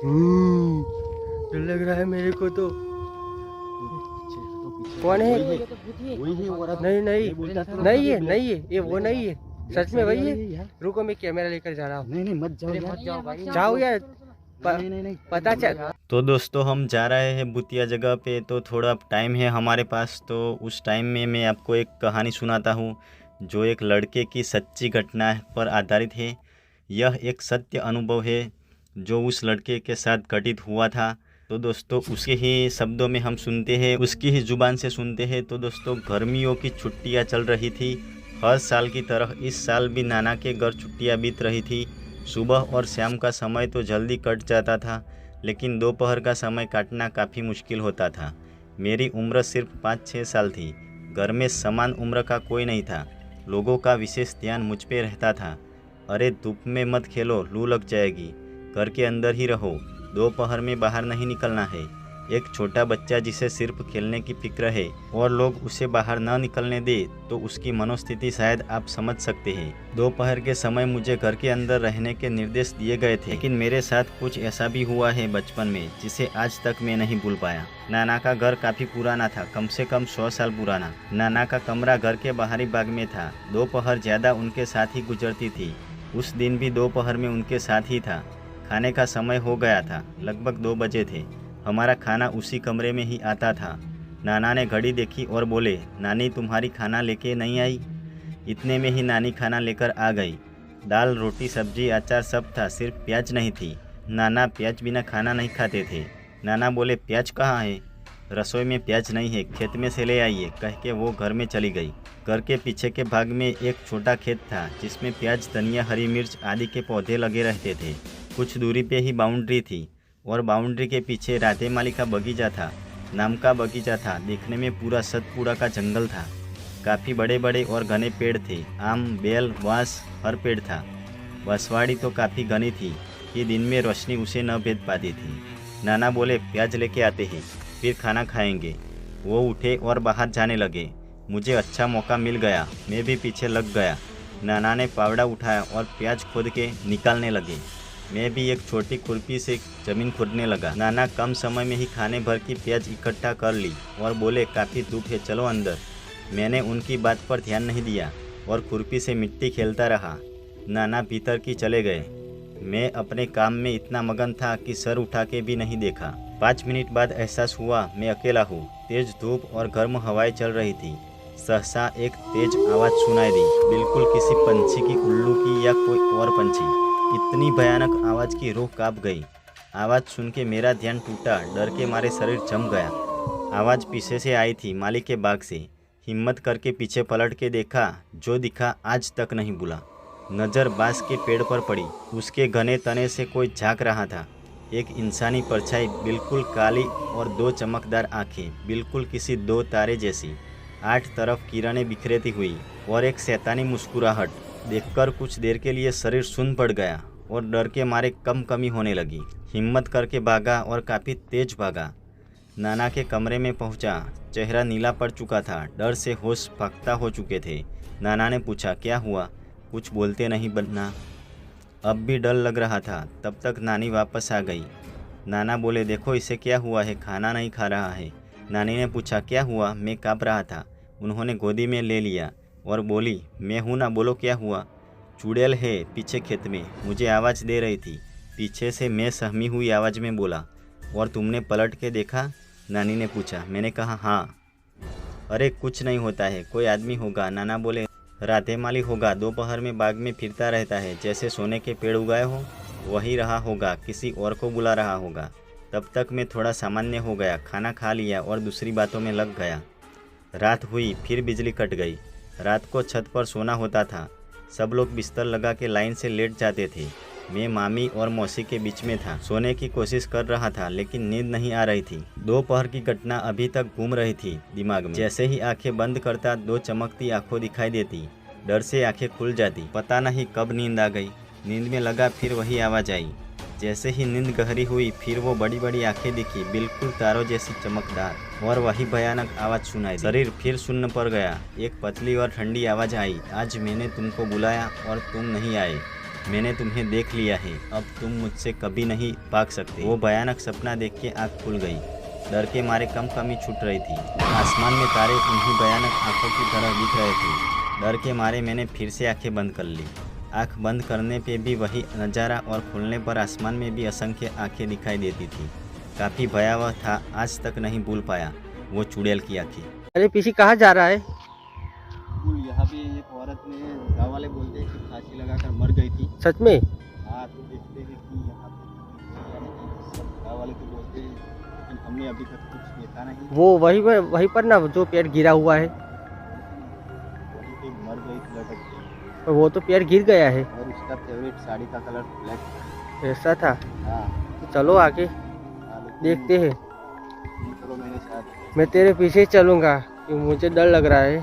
डर लग रहा है मेरे को तो। कौन है? नहीं नहीं नहीं है, नहीं है ये, वो नहीं है, सच में वही है। रुको मैं कैमरा लेकर जा रहा हूँ। नहीं मत जाओ मत जाओ भाई, जाओ यार, नहीं पता चल। तो दोस्तों हम जा रहे हैं भूतिया जगह पे, तो थोड़ा टाइम है हमारे पास, तो उस टाइम में मैं आपको एक कहानी सुनाता हूँ जो एक लड़के की सच्ची घटना पर आधारित है। यह एक सत्य अनुभव है जो उस लड़के के साथ घटित हुआ था। तो दोस्तों उसके ही शब्दों में हम सुनते हैं, उसकी ही ज़ुबान से सुनते हैं। तो दोस्तों गर्मियों की छुट्टियां चल रही थी। हर साल की तरह इस साल भी नाना के घर छुट्टियां बीत रही थी। सुबह और शाम का समय तो जल्दी कट जाता था, लेकिन दोपहर का समय काटना काफ़ी मुश्किल होता था। मेरी उम्र सिर्फ 5-6 साल थी। घर में समान उम्र का कोई नहीं था। लोगों का विशेष ध्यान मुझ पे रहता था। अरे धूप में मत खेलो, लू लग जाएगी, घर के अंदर ही रहो, दोपहर में बाहर नहीं निकलना है। एक छोटा बच्चा जिसे सिर्फ खेलने की फिक्र है और लोग उसे बाहर न निकलने दे तो उसकी मनोस्थिति शायद आप समझ सकते हैं। दोपहर के समय मुझे घर के अंदर रहने के निर्देश दिए गए थे, लेकिन मेरे साथ कुछ ऐसा भी हुआ है बचपन में जिसे आज तक मैं नहीं भूल पाया। नाना का घर काफ़ी पुराना था, कम से कम 100 साल पुराना। नाना का कमरा घर के बाहरी भाग में था। दोपहर ज़्यादा उनके साथ ही गुजरती थी। उस दिन भी दोपहर में उनके साथ ही था। खाने का समय हो गया था, लगभग 2 बजे थे। हमारा खाना उसी कमरे में ही आता था। नाना ने घड़ी देखी और बोले, नानी तुम्हारी खाना लेके नहीं आई? इतने में ही नानी खाना लेकर आ गई। दाल, रोटी, सब्जी, अचार सब था, सिर्फ प्याज नहीं थी। नाना प्याज बिना खाना नहीं खाते थे। नाना बोले, प्याज कहाँ है? रसोई में प्याज नहीं है, खेत में से ले आइए, कह के वो घर में चली गई। घर के पीछे के भाग में एक छोटा खेत था जिसमें प्याज, धनिया, हरी मिर्च आदि के पौधे लगे रहते थे। कुछ दूरी पे ही बाउंड्री थी और बाउंड्री के पीछे राधे माली का बगीचा था। नाम का बगीचा था। देखने में पूरा सतपुड़ा का जंगल था। काफ़ी बड़े बड़े और घने पेड़ थे। आम, बेल, बांस, हर पेड़ था। बसवाड़ी तो काफ़ी घनी थी कि दिन में रोशनी उसे न भेद पाती थी। नाना बोले, प्याज लेके आते हैं, फिर खाना खाएंगे। वो उठे और बाहर जाने लगे। मुझे अच्छा मौका मिल गया, मैं भी पीछे लग गया। नाना ने फावड़ा उठाया और प्याज खोद के निकालने लगे। मैं भी एक छोटी खुरपी से ज़मीन खोदने लगा। नाना कम समय में ही खाने भर की प्याज इकट्ठा कर ली और बोले, काफ़ी धूप है, चलो अंदर। मैंने उनकी बात पर ध्यान नहीं दिया और खुरपी से मिट्टी खेलता रहा। नाना भीतर की चले गए। मैं अपने काम में इतना मगन था कि सर उठा के भी नहीं देखा। 5 मिनट बाद एहसास हुआ मैं अकेला हूँ। तेज धूप और गर्म हवाएं चल रही थी। सहसा एक तेज आवाज़ सुनाई दी, बिल्कुल किसी पंछी की, उल्लू की या कोई और पंछी। इतनी भयानक आवाज़ की रूह काँप गई। आवाज़ सुन के मेरा ध्यान टूटा, डर के मारे शरीर जम गया। आवाज़ पीछे से आई थी, माली के बाग से। हिम्मत करके पीछे पलट के देखा, जो दिखा आज तक नहीं भूला। नज़र बांस के पेड़ पर पड़ी। उसके घने तने से कोई झांक रहा था। एक इंसानी परछाई, बिल्कुल काली, और 2 चमकदार आँखें, बिल्कुल किसी 2 तारे जैसी। 8 तरफ किरणें बिखरेती हुई और एक शैतानी मुस्कुराहट। देखकर कुछ देर के लिए शरीर सुन्न पड़ गया और डर के मारे कमी होने लगी। हिम्मत करके भागा और काफ़ी तेज भागा। नाना के कमरे में पहुंचा। चेहरा नीला पड़ चुका था, डर से होश फक्ता हो चुके थे। नाना ने पूछा, क्या हुआ? कुछ बोलते नहीं बनना। अब भी डर लग रहा था। तब तक नानी वापस आ गई। नाना बोले, देखो इसे क्या हुआ है, खाना नहीं खा रहा है। नानी ने पूछा, क्या हुआ? मैं काँप रहा था। उन्होंने गोदी में ले लिया और बोली, मैं हूँ ना, बोलो क्या हुआ? चुड़ैल है पीछे खेत में, मुझे आवाज़ दे रही थी। पीछे से मैं सहमी हुई आवाज़ में बोला, और तुमने पलट के देखा? नानी ने पूछा। मैंने कहा, हाँ। अरे कुछ नहीं होता है, कोई आदमी होगा। नाना बोले, राधे माली होगा, दोपहर में बाग में फिरता रहता है, जैसे सोने के पेड़ उगाए हो, वही रहा होगा, किसी और को बुला रहा होगा। तब तक मैं थोड़ा सामान्य हो गया, खाना खा लिया और दूसरी बातों में लग गया। रात हुई, फिर बिजली कट गई। रात को छत पर सोना होता था। सब लोग बिस्तर लगा के लाइन से लेट जाते थे। मैं मामी और मौसी के बीच में था। सोने की कोशिश कर रहा था, लेकिन नींद नहीं आ रही थी। दोपहर की घटना अभी तक घूम रही थी दिमाग में। जैसे ही आंखें बंद करता, 2 चमकती आंखें दिखाई देती। डर से आंखें खुल जाती। पता नहीं कब नींद आ गई। नींद में लगा, फिर वही आवाज़ आई। जैसे ही नींद गहरी हुई, फिर वो बड़ी बड़ी आंखें दिखी, बिल्कुल तारों जैसी चमकदार, और वही भयानक आवाज़ सुनाई दी। शरीर फिर सुन्न पड़ गया। एक पतली और ठंडी आवाज़ आई, आज मैंने तुमको बुलाया और तुम नहीं आए। मैंने तुम्हें देख लिया है, अब तुम मुझसे कभी नहीं भाग सकते। वो भयानक सपना देख के आँख खुल गई। डर के मारे कमी छूट रही थी। आसमान में तारे उन्हीं भयानक आंखों की तरह दिख रहे थे। डर के मारे मैंने फिर से आंखें बंद कर ली। आंख बंद करने पे भी वही नज़ारा और खुलने पर आसमान में भी असंख्य आंखें दिखाई देती थी। काफ़ी भयावह था, आज तक नहीं भूल पाया वो चुड़ैल की आंखें। अरे पीछे कहाँ जा रहा है? यहाँ पे एक औरत ने, गाँव वाले बोलते हैं कि फांसी लगाकर मर गई थी। सच में? हाँ, तो देखते हैं कि यहाँ पे सब गाँव वाले तो बोलते हैं, लेकिन हमने अभी तक कुछ देखा नहीं। वो वहीं पर ना जो पेड़ गिरा हुआ है, वहीं पे मर गई थी लटक के। और वो तो पेड़ गिर गया है। और उसका फेवरेट साड़ी का कलर ब्लैक था। ऐसा था? हाँ, तो चलो आगे हाँ, लेकिन देखते हैं। चलो मेरे साथ। मैं तेरे पीछे चलूँगा क्योंकि मुझे डर लग रहा है।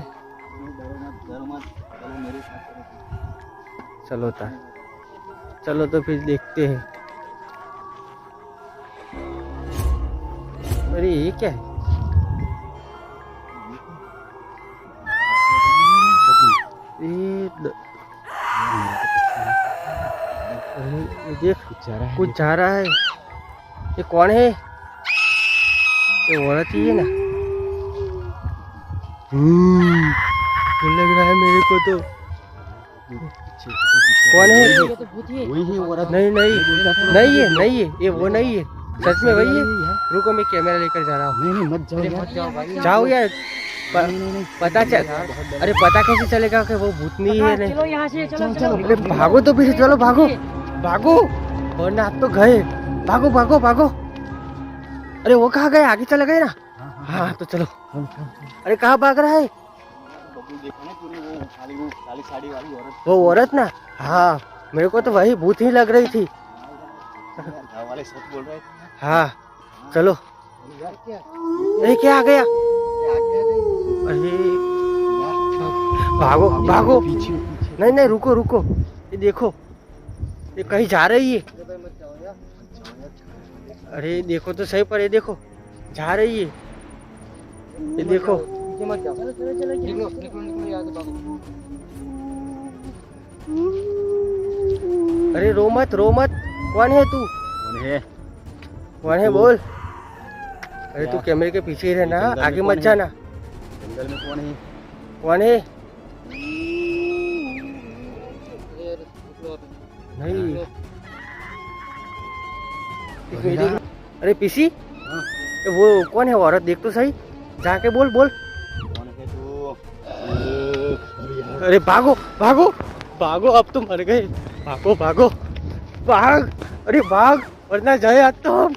डरो मत, चलो मेरे साथ चलो था, चलो तो फिर देखते हैं। अरे ये क्या है? ये देख, कुछ जा रहा है। ये कौन है? ये औरत ही है ना? तो लग रहा है मेरे को तो। कौन है? वही है औरत। नहीं नहीं नहीं है, नहीं है, ये वो नहीं है। सच में वही है? रुको मैं कैमरा लेकर जा रहा हूँ। नहीं मत जाओ यार। जाओ यार, पता चल, अरे पता कैसे चलेगा कि वो भूतनी है? नहीं, चलो यहाँ से, चलो चलो। अरे भागो तो पीछे, चलो भागो भागो, वरना आप तो गए। भागो भागो भागो। अरे वो कहाँ गए? आगे चले गए ना? हाँ तो चलो। अरे कहाँ भाग रहा है? देखो ना तूने, वो काली साड़ी वाली औरत। वो औरत ना? हाँ, मेरे को तो वही भूत ही लग रही थी। गाँव वाले सच बोल रहे थे। हाँ चलो। यार क्या? अरे क्या आ गया? अरे भागो भागो। पीछे नहीं नहीं, रुको रुको, ये देखो, ये कहीं जा रही है। अरे देखो तो सही, पर ये देखो जा रही है। ये देखो। अरे रो मत रो मत। कौन है तू? कौन है? कौन है बोल। अरे तू कैमरे के पीछे ही रहना, आगे मत जाना। जंगल में कौन है? कौन है? नहीं, अरे पीसी, वो कौन है औरत? देख तो सही, जाके बोल बोल। कौन है तू? अरे भागो भागो भागो, अब तो मर गए। भागो भागो भाग, अरे भाग, वरना जाए आज तो हम।